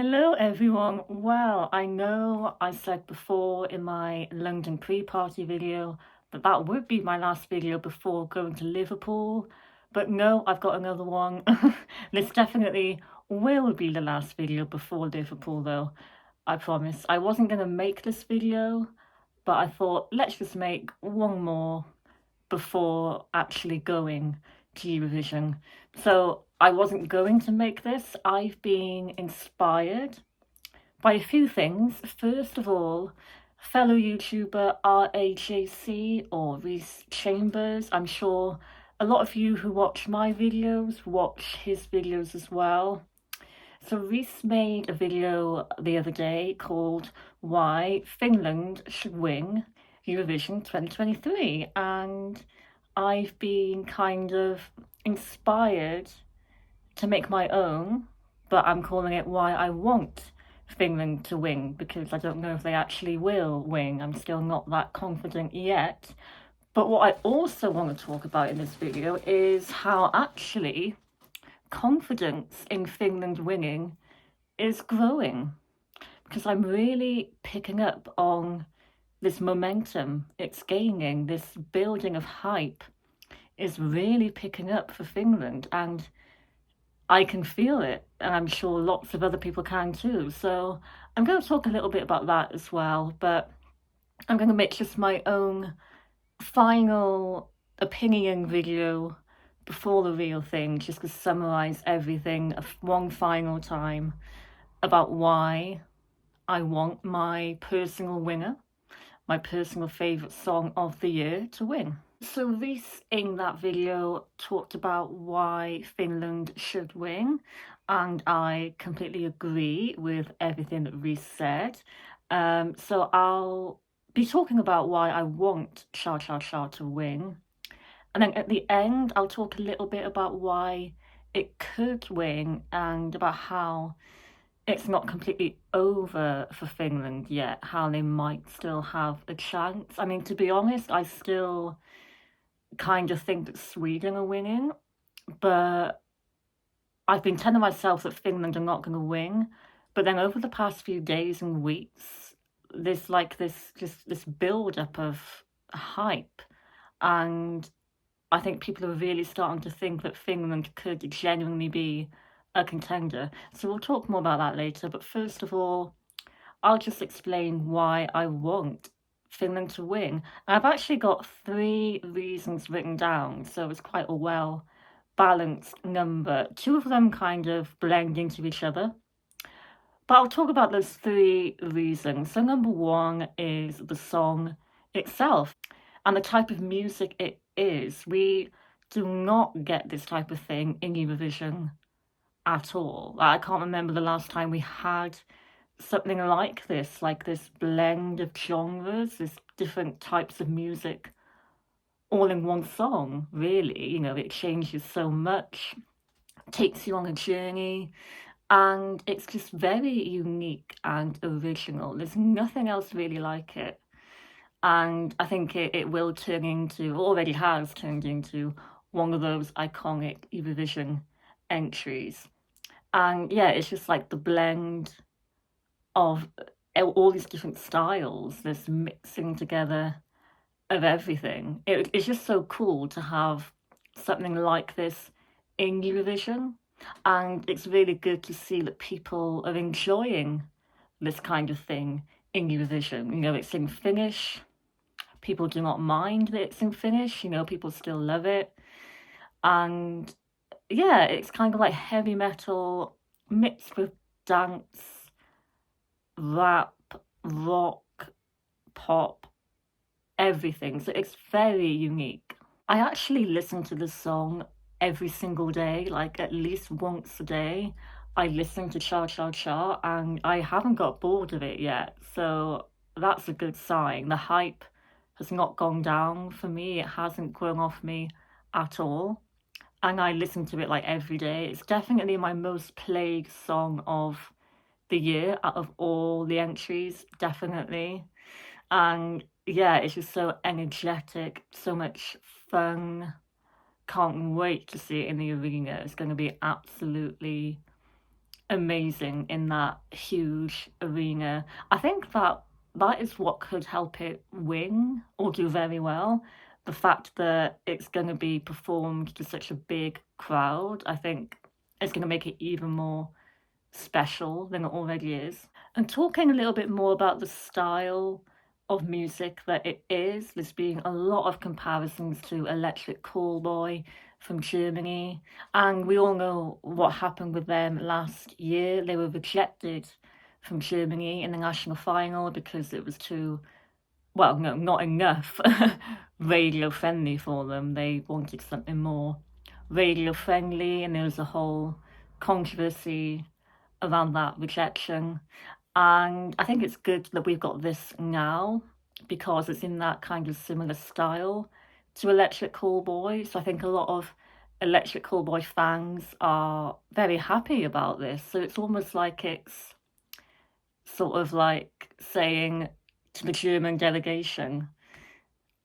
Hello everyone. Well, I know I said before in my London pre-party video that that would be my last video before going to Liverpool, but no, I've got another one. This definitely will be the last video before Liverpool though, I promise. I wasn't going to make this video, but I thought let's just make one more before actually going to Eurovision. So I wasn't going to make this. I've been inspired by a few things. First of all, fellow YouTuber RAJC or Reese Chambers. I'm sure a lot of you who watch my videos watch his videos as well. So Reese made a video the other day called Why Finland Should Win Eurovision 2023, and I've been kind of inspired to make my own, but I'm calling it Why I Want Finland to Win, because I don't know if they actually will win. I'm still not that confident yet. But what I also want to talk about in this video is how actually confidence in Finland winning is growing, because I'm really picking up on this momentum it's gaining. This building of hype is really picking up for Finland, and I can feel it, and I'm sure lots of other people can too. So I'm going to talk a little bit about that as well, but I'm going to make just my own final opinion video before the real thing, just to summarize everything one final time about why I want my personal winner, my personal favourite song of the year to win. So Reese in that video talked about why Finland should win, and I completely agree with everything that Reese said. So I'll be talking about why I want Cha Cha Cha to win. And then at the end, I'll talk a little bit about why it could win and about how it's not completely over for Finland yet, how they might still have a chance. I mean, to be honest, I still kind of think that Sweden are winning, but I've been telling myself that Finland are not going to win. But then over the past few days and weeks, there's like this build up of hype, and I think people are really starting to think that Finland could genuinely be a contender. So we'll talk more about that later. But first of all, I'll just explain why I want Finland to win. I've actually got 3 reasons written down, so it's quite a well balanced number. 2 of them kind of blend into each other. But I'll talk about those 3 reasons. So number 1 is the song itself and the type of music it is. We do not get this type of thing in Eurovision at all. I can't remember the last time we had something like this blend of genres, this different types of music all in one song, really. You know, it changes so much, takes you on a journey, and it's just very unique and original. There's nothing else really like it. And I think it will turn into, already has turned into, one of those iconic Eurovision entries. And yeah, it's just like the blend of all these different styles, this mixing together of everything. It's just so cool to have something like this in Eurovision, and it's really good to see that people are enjoying this kind of thing in Eurovision. You know, it's in Finnish. People do not mind that it's in Finnish, you know, people still love it. And yeah, it's kind of like heavy metal mixed with dance, rap, rock, pop, everything. So it's very unique. I actually listen to this song every single day, like at least once a day. I listen to Cha Cha Cha and I haven't got bored of it yet. So that's a good sign. The hype has not gone down for me. It hasn't grown off me at all. And I listen to it like every day. It's definitely my most played song of the year out of all the entries, definitely. And yeah, it's just so energetic, so much fun. Can't wait to see it in the arena. It's going to be absolutely amazing in that huge arena. I think that that is what could help it win or do very well. The fact that it's going to be performed to such a big crowd, I think it's going to make it even more special than it already is. And talking a little bit more about the style of music that it is, there's been a lot of comparisons to Electric Callboy from Germany, and we all know what happened with them last year. They were rejected from Germany in the national final because it was too, well, no, not enough radio friendly for them. They wanted something more radio friendly, and there was a whole controversy around that rejection. And I think it's good that we've got this now because it's in that kind of similar style to Electric Callboy. So I think a lot of Electric Callboy fans are very happy about this. So it's almost like it's sort of like saying to the German delegation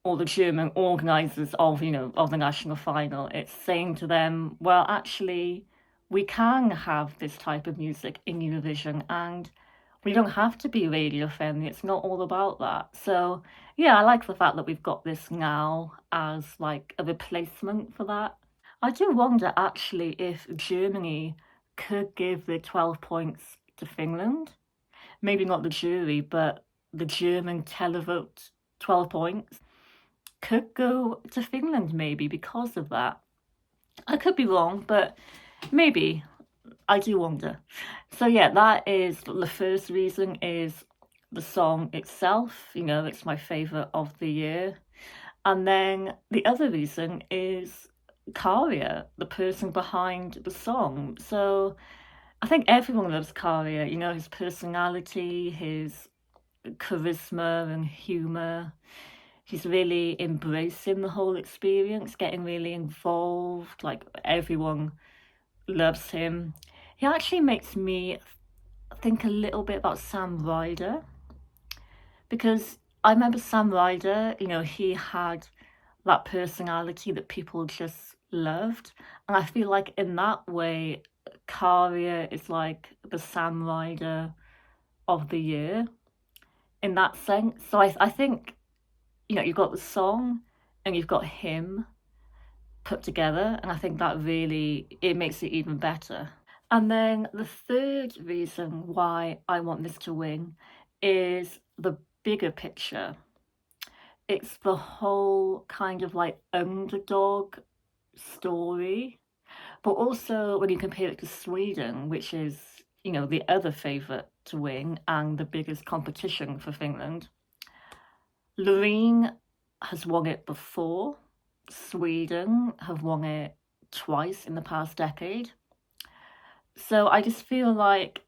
or the German organisers of, of the national final, it's saying to them, well, actually, we can have this type of music in Eurovision and we don't have to be radio friendly. It's not all about that. So yeah, I like the fact that we've got this now as like a replacement for that. I do wonder actually if Germany could give the 12 points to Finland. Maybe not the jury, but the German televote 12 points could go to Finland maybe because of that. I could be wrong, but maybe. I do wonder. So yeah, that is the first reason is the song itself. It's my favourite of the year. And then the other reason is Karia, the person behind the song. So I think everyone loves Karia, his personality, his charisma and humour. He's really embracing the whole experience, getting really involved, like everyone loves him. He actually makes me think a little bit about Sam Ryder, because I remember Sam Ryder, he had that personality that people just loved. And I feel like in that way, Karia is like the Sam Ryder of the year in that sense. So I think, you've got the song and you've got him put together, and I think that really, it makes it even better. And then the third reason why I want this to win is the bigger picture. It's the whole kind of like underdog story, but also when you compare it to Sweden, which is, the other favourite to win and the biggest competition for Finland. Loreen has won it before. Sweden have won it twice in the past decade. So I just feel like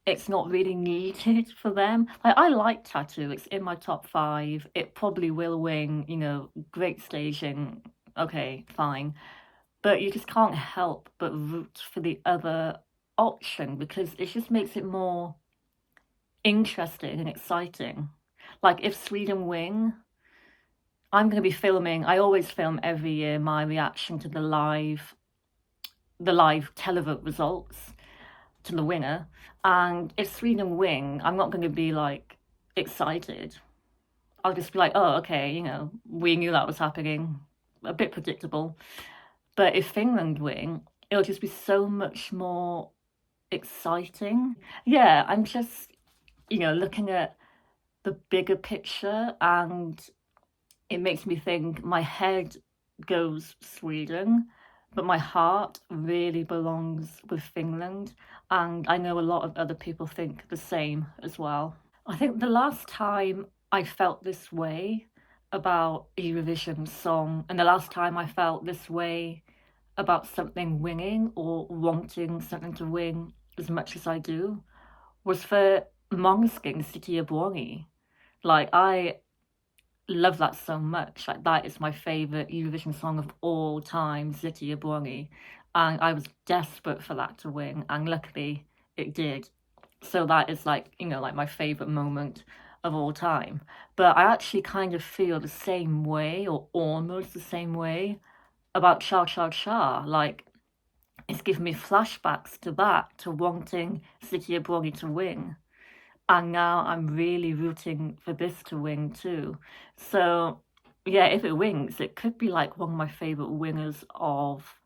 it's not really needed for them. Like, I like Tattoo, it's in my top 5. It probably will win, great staging, okay, fine. But you just can't help but root for the other option because it just makes it more interesting and exciting. Like, if Sweden win, I'm going to be filming, I always film every year my reaction to the live televote results to the winner. And if Sweden win, I'm not going to be like excited. I'll just be like, oh, okay, we knew that was happening, a bit predictable. But if Finland win, it'll just be so much more exciting. Yeah, I'm just, looking at the bigger picture, and it makes me think my head goes Sweden, but my heart really belongs with Finland. And I know a lot of other people think the same as well. I think the last time I felt this way about a Eurovision song, and the last time I felt this way about something winning or wanting something to win as much as I do, was for Måneskin's City of Buoni. Like, I love that so much. Like, that is my favourite Eurovision song of all time, City of Buoni. And I was desperate for that to win, and luckily it did. So that is like, like my favourite moment of all time. But I actually kind of feel the same way, or almost the same way, about Cha Cha Cha. Like, it's given me flashbacks to that, to wanting City of Brony to win. And now I'm really rooting for this to win too. So yeah, if it wins, it could be like one of my favourite winners of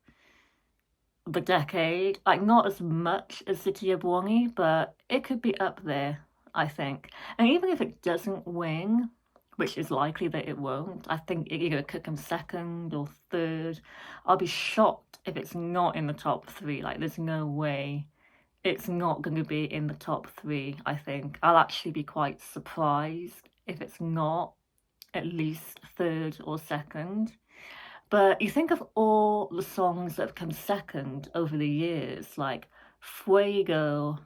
the decade. Like not as much as City of Brony, but it could be up there, I think. And even if it doesn't win, which is likely that it won't, I think it could come second or third. I'll be shocked if it's not in the top three. Like there's no way it's not going to be in the top three, I think. I'll actually be quite surprised if it's not at least third or second. But you think of all the songs that have come second over the years, like Fuego,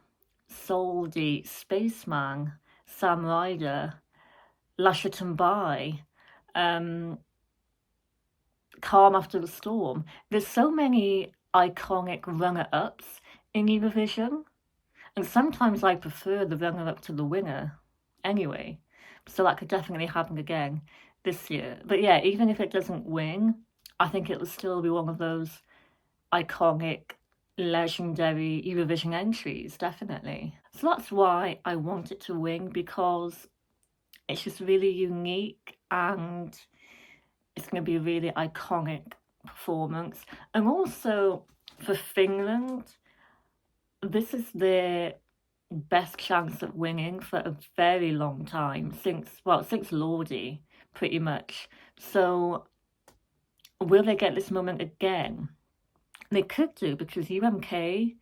Soldi, Spaceman, Sam Ryder, Lascia Tumbai, um, Calm After the Storm. There's so many iconic runner-ups in Eurovision, and sometimes I prefer the runner-up to the winner anyway. So that could definitely happen again this year. But yeah, even if it doesn't win, I think it will still be one of those iconic, legendary Eurovision entries, definitely. So that's why I want it to win, because it's just really unique and it's going to be a really iconic performance. And also for Finland, this is their best chance at winning for a very long time, since Lordi, pretty much. So will they get this moment again? They could do, because UMK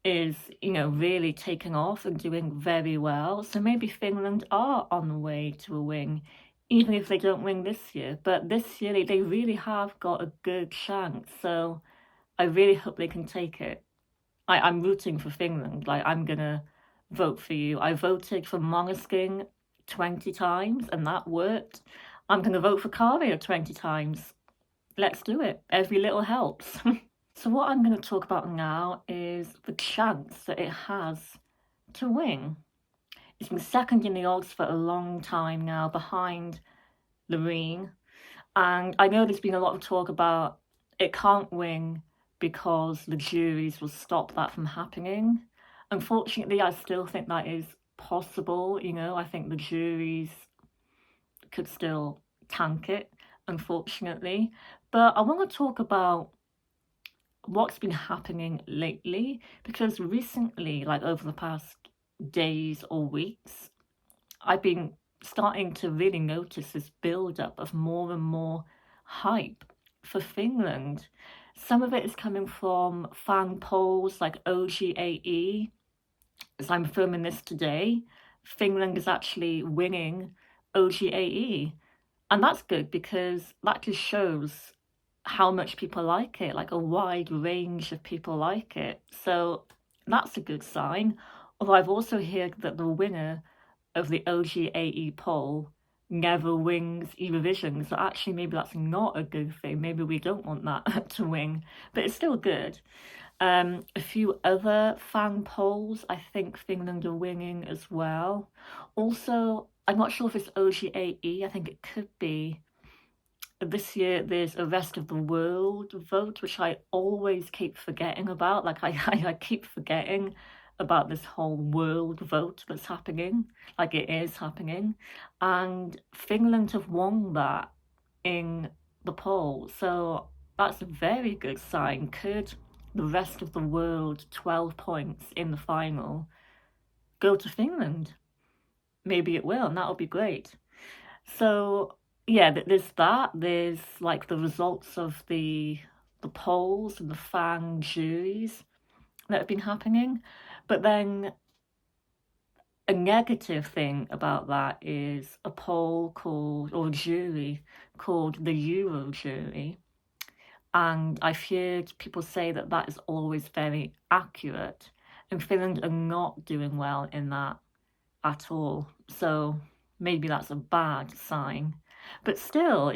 is, really taking off and doing very well. So maybe Finland are on the way to a win, even if they don't win this year. But this year, they really have got a good chance. So I really hope they can take it. I'm rooting for Finland. Like, I'm going to vote for you. I voted for Måneskin 20 times, and that worked. I'm going to vote for Kavya 20 times. Let's do it. Every little helps. So what I'm going to talk about now is the chance that it has to win. It's been second in the odds for a long time now, behind Loreen. And I know there's been a lot of talk about it can't win because the juries will stop that from happening. Unfortunately, I still think that is possible. I think the juries could still tank it, unfortunately. But I want to talk about what's been happening lately, because recently, like over the past days or weeks, I've been starting to really notice this build-up of more and more hype for Finland. Some of it is coming from fan polls like OGAE. As I'm filming this today, Finland is actually winning OGAE. And that's good, because that just shows how much people like it, like a wide range of people like it. So that's a good sign. Although I've also heard that the winner of the OGAE poll never wins Eurovision. So actually maybe that's not a good thing. Maybe we don't want that to win, but it's still good. A few other fan polls, I think Finland are winning as well. Also, I'm not sure if it's OGAE, I think it could be. This year there's a rest of the world vote, which I always keep forgetting about. Like I keep forgetting about this whole world vote that's happening. Like it is happening. And Finland have won that in the poll. So that's a very good sign. Could the rest of the world 12 points in the final go to Finland? Maybe it will, and that'll be great. So yeah, there's like the results of the polls and the fan juries that have been happening. But then a negative thing about that is a poll called, or a jury called the Euro jury. And I've heard people say that that is always very accurate, and Finland are not doing well in that at all. So maybe that's a bad sign. But still,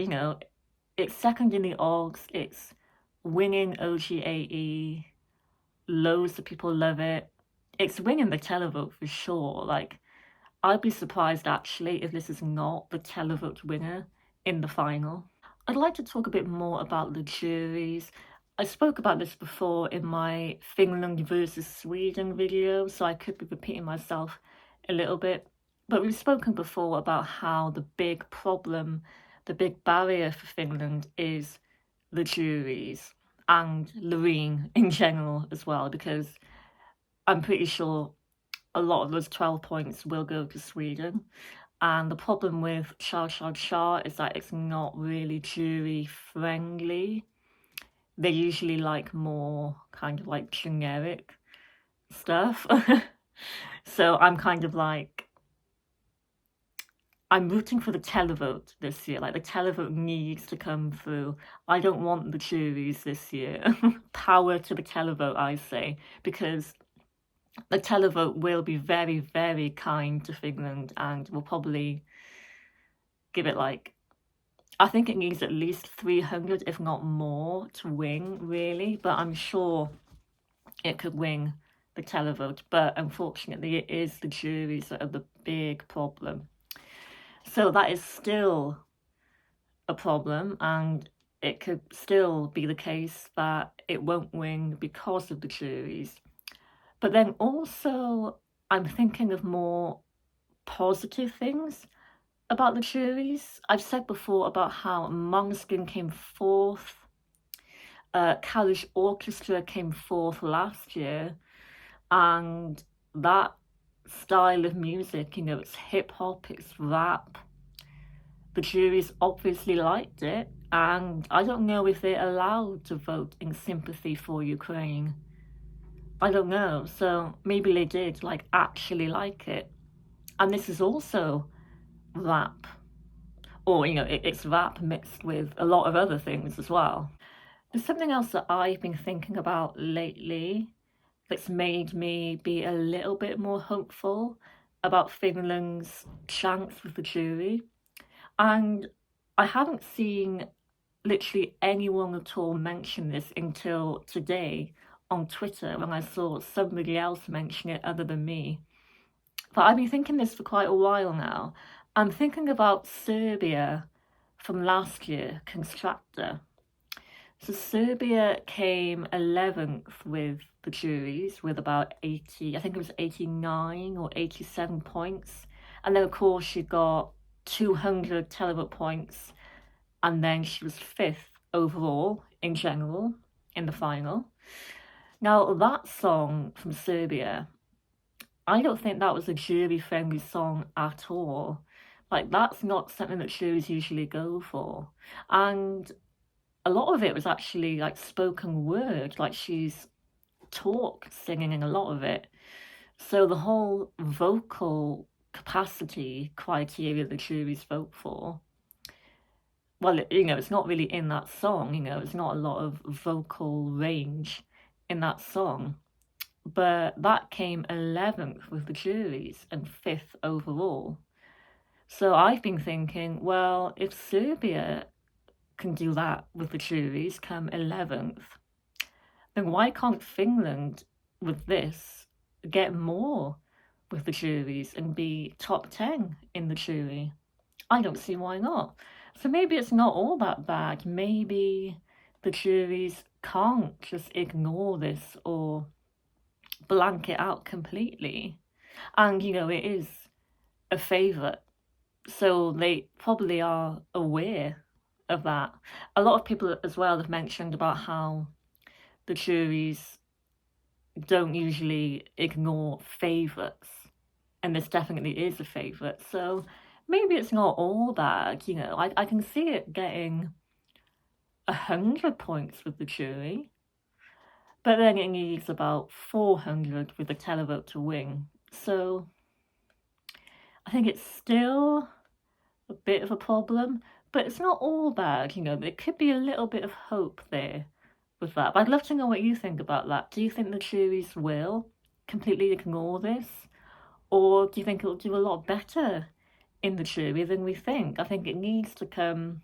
it's second in the odds, it's winning OGAE, loads of people love it. It's winning the televote for sure. Like, I'd be surprised actually if this is not the televote winner in the final. I'd like to talk a bit more about the juries. I spoke about this before in my Finland versus Sweden video, so I could be repeating myself a little bit. But we've spoken before about how the big problem, the big barrier for Finland is the juries and Loreen in general as well, because I'm pretty sure a lot of those 12 points will go to Sweden. And the problem with Cha Cha Cha is that it's not really jury friendly. They usually like more kind of like generic stuff. So I'm kind of like, I'm rooting for the televote this year. Like the televote needs to come through. I don't want the juries this year. Power to the televote, I say, because the televote will be very, very kind to Finland and will probably give it like, I think it needs at least 300, if not more, to win, really. But I'm sure it could win the televote. But unfortunately, it is the juries that are the big problem. So that is still a problem, and it could still be the case that it won't win because of the juries. But then also, I'm thinking of more positive things about the juries. I've said before about how Måneskin came fourth, Kalish Orchestra came fourth last year, and that style of music, you know, it's hip hop, it's rap. The juries obviously liked it, and I don't know if they're allowed to vote in sympathy for Ukraine. I don't know, so maybe they did, like, actually like it. And this is also rap, or, you know, it's rap mixed with a lot of other things as well. There's something else that I've been thinking about lately that's made me be a little bit more hopeful about Finland's chance with the jury. And I haven't seen literally anyone at all mention this until today on Twitter when I saw somebody else mention it other than me. But I've been thinking this for quite a while now. I'm thinking about Serbia from last year, Constructor. So Serbia came 11th with the juries with about 80, I think it was 89 or 87 points. And then of course she got 200 televote points, and then she was 5th overall in general in the final. Now that song from Serbia, I don't think that was a jury friendly song at all. Like that's not something that juries usually go for. And a lot of it was actually like spoken word, like she's singing in a lot of it. So the whole vocal capacity criteria the juries vote for, well, you know, it's not really in that song, you know, it's not a lot of vocal range in that song. But that came 11th with the juries and 5th overall. So I've been thinking, well, if Serbia can do that with the juries, come 11th, then why can't Finland, with this, get more with the juries and be top 10 in the jury? I don't see why not. So maybe it's not all that bad. Maybe the juries can't just ignore this or blank it out completely. And, you know, it is a favourite. So they probably are aware of that. A lot of people as well have mentioned about how the juries don't usually ignore favourites, and this definitely is a favourite. So maybe it's not all bad, you know. I can see it getting 100 points with the jury, but then it needs about 400 with the televote to win. So I think it's still a bit of a problem, but it's not all bad, you know. There could be a little bit of hope there with that. But I'd love to know what you think about that. Do you think the juries will completely ignore this? Or do you think it'll do a lot better in the jury than we think? I think it needs to come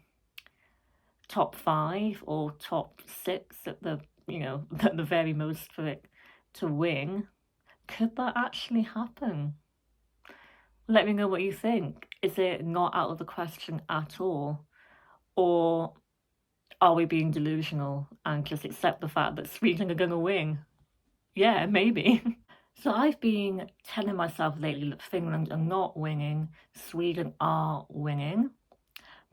top 5 or top 6 at the, you know, at the very most for it to win. Could that actually happen? Let me know what you think. Is it not out of the question at all? Or are we being delusional and just accept the fact that Sweden are going to win? Yeah, maybe. So I've been telling myself lately that Finland are not winning, Sweden are winning.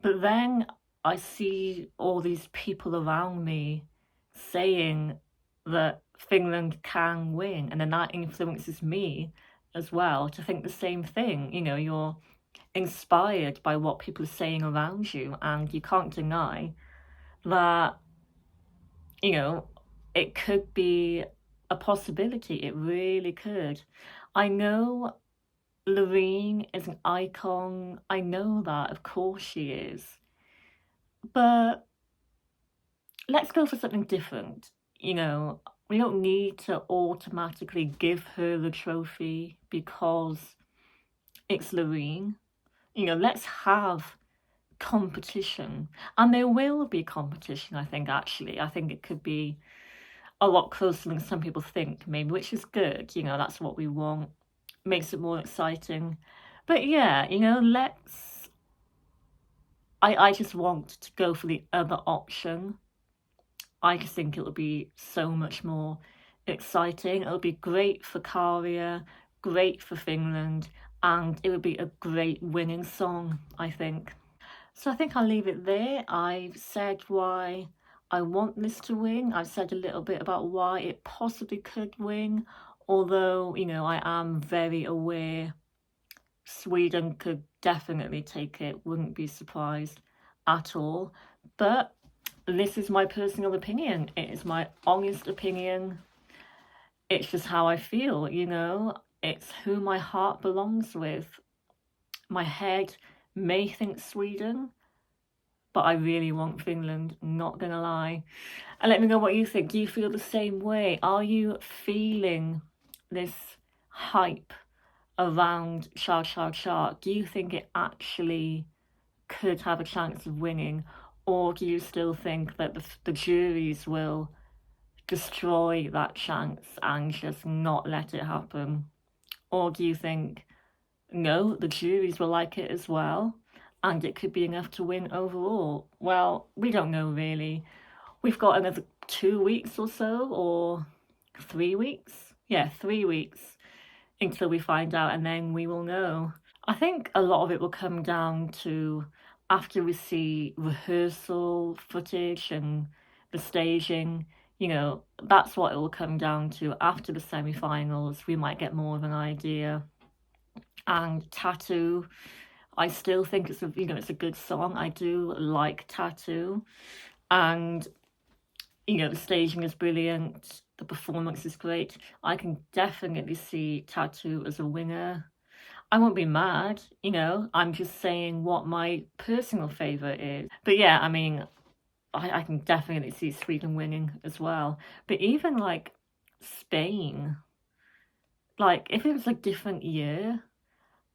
But then I see all these people around me saying that Finland can win, and then that influences me as well to think the same thing. You know, you're inspired by what people are saying around you, and you can't deny that, you know, it could be a possibility. It really could. I know Loreen is an icon. I know that, of course she is. But let's go for something different. You know, we don't need to automatically give her the trophy because it's Loreen. You know, let's have competition. And there will be competition, I think, actually. I think it could be a lot closer than some people think, maybe, which is good. You know, that's what we want. Makes it more exciting. But yeah, you know, I just want to go for the other option. I just think it'll be so much more exciting. It'll be great for Karia, great for Finland, and it would be a great winning song, I think. So I think I'll leave it there. I've said why I want this to win. I've said a little bit about why it possibly could win, although, you know, I am very aware Sweden could definitely take it, wouldn't be surprised at all. But this is my personal opinion. It is my honest opinion. It's just how I feel, you know. It's who my heart belongs with. My head may think Sweden, but I really want Finland, not gonna lie. And let me know what you think. Do you feel the same way? Are you feeling this hype around Char Char Char? Do you think it actually could have a chance of winning? Or do you still think that the juries will destroy that chance and just not let it happen? Or do you think, no, the juries will like it as well, and it could be enough to win overall? Well, we don't know really. We've got another 2 weeks or so, or 3 weeks? Yeah, 3 weeks until we find out, and then we will know. I think a lot of it will come down to after we see rehearsal footage and the staging, you know, that's what it will come down to. After the semi-finals, we might get more of an idea. And Tattoo, I still think it's a, you know, it's a good song. I do like Tattoo, and you know, the staging is brilliant, the performance is great. I can definitely see Tattoo as a winner. I won't be mad, you know, I'm just saying what my personal favourite is. But yeah, I mean, I can definitely see Sweden winning as well. But even like Spain, like if it was a different year,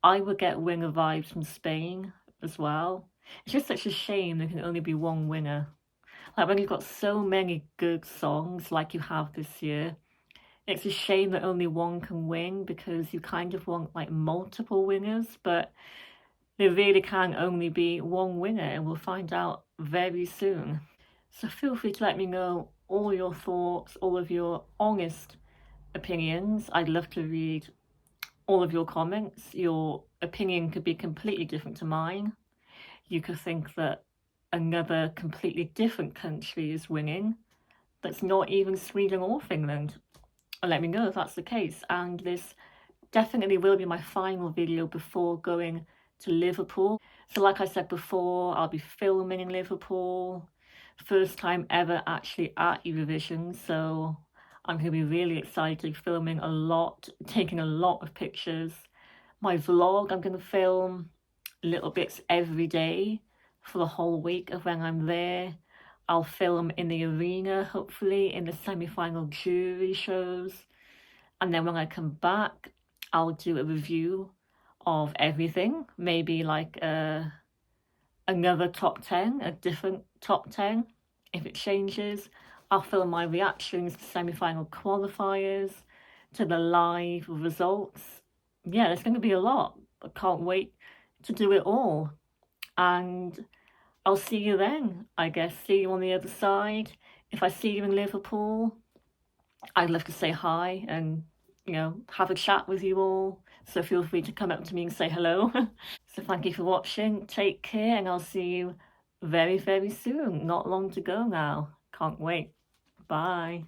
I would get winner vibes from Spain as well. It's just such a shame there can only be one winner. Like when you've got so many good songs like you have this year, it's a shame that only one can win because you kind of want like multiple winners, but there really can only be one winner and we'll find out very soon. So feel free to let me know all your thoughts, all of your honest opinions. I'd love to read all of your comments. Your opinion could be completely different to mine. You could think that another completely different country is winning that's not even Sweden or Finland. Let me know if that's the case. And this definitely will be my final video before going to Liverpool. So like I said before, I'll be filming in Liverpool. First time ever actually at Eurovision, so I'm going to be really excited, filming a lot, taking a lot of pictures. My vlog, I'm going to film little bits every day for the whole week of when I'm there. I'll film in the arena, hopefully, in the semi-final jury shows. And then when I come back, I'll do a review of everything. Maybe like another top 10, a different top 10. If it changes, I'll film my reactions to semi-final qualifiers, to the live results. Yeah, there's going to be a lot. I can't wait to do it all. And I'll see you then, I guess. See you on the other side. If I see you in Liverpool, I'd love to say hi and, have a chat with you all. So feel free to come up to me and say hello. So thank you for watching. Take care, and I'll see you very, very soon. Not long to go now. Can't wait. Bye.